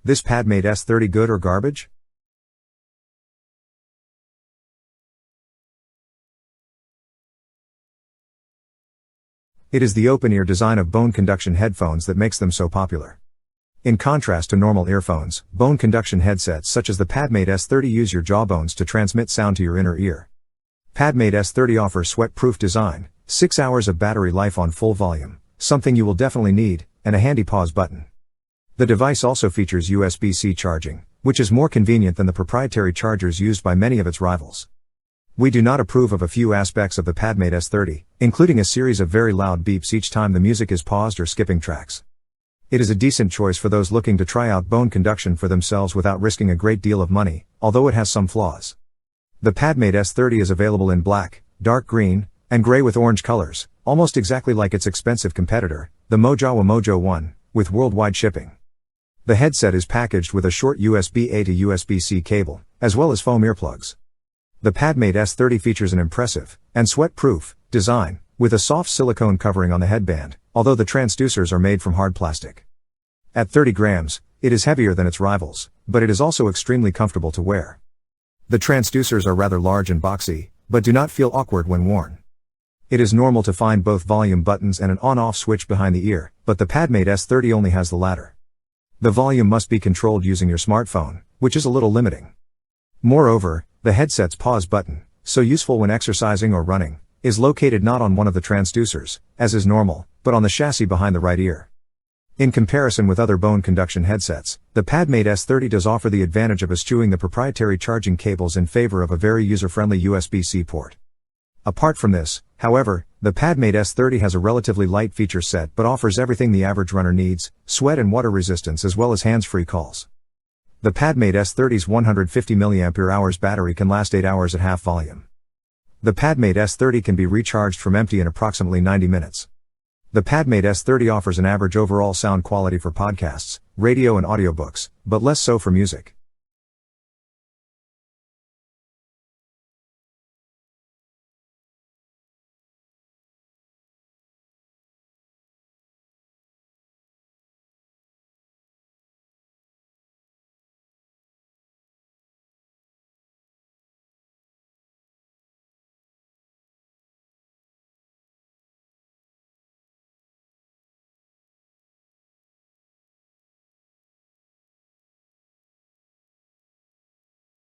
This Padmate S30 good or garbage? It is the open-ear design of bone conduction headphones that makes them so popular. In contrast to normal earphones, bone conduction headsets such as the Padmate S30 use your jawbones to transmit sound to your inner ear. Padmate S30 offers sweat-proof design, 6 hours of battery life on full volume, something you will definitely need, and a handy pause button. The device also features USB-C charging, which is more convenient than the proprietary chargers used by many of its rivals. We do not approve of a few aspects of the Padmate S30, including a series of very loud beeps each time the music is paused or skipping tracks. It is a decent choice for those looking to try out bone conduction for themselves without risking a great deal of money, although it has some flaws. The Padmate S30 is available in black, dark green, and gray with orange colors, almost exactly like its expensive competitor, the Mojawa Mojo 1, with worldwide shipping. The headset is packaged with a short USB-A to USB-C cable, as well as foam earplugs. The Padmate S30 features an impressive, and sweat-proof, design, with a soft silicone covering on the headband, although the transducers are made from hard plastic. At 30 grams, it is heavier than its rivals, but it is also extremely comfortable to wear. The transducers are rather large and boxy, but do not feel awkward when worn. It is normal to find both volume buttons and an on-off switch behind the ear, but the Padmate S30 only has the latter. The volume must be controlled using your smartphone, which is a little limiting. Moreover, the headset's pause button, so useful when exercising or running, is located not on one of the transducers, as is normal, but on the chassis behind the right ear. In comparison with other bone conduction headsets, the Padmate S30 does offer the advantage of eschewing the proprietary charging cables in favor of a very user-friendly USB-C port. Apart from this, however, the Padmate S30 has a relatively light feature set but offers everything the average runner needs: sweat and water resistance as well as hands-free calls. The Padmate S30's 150 mAh battery can last 8 hours at half volume. The Padmate S30 can be recharged from empty in approximately 90 minutes. The Padmate S30 offers an average overall sound quality for podcasts, radio and audiobooks, but less so for music.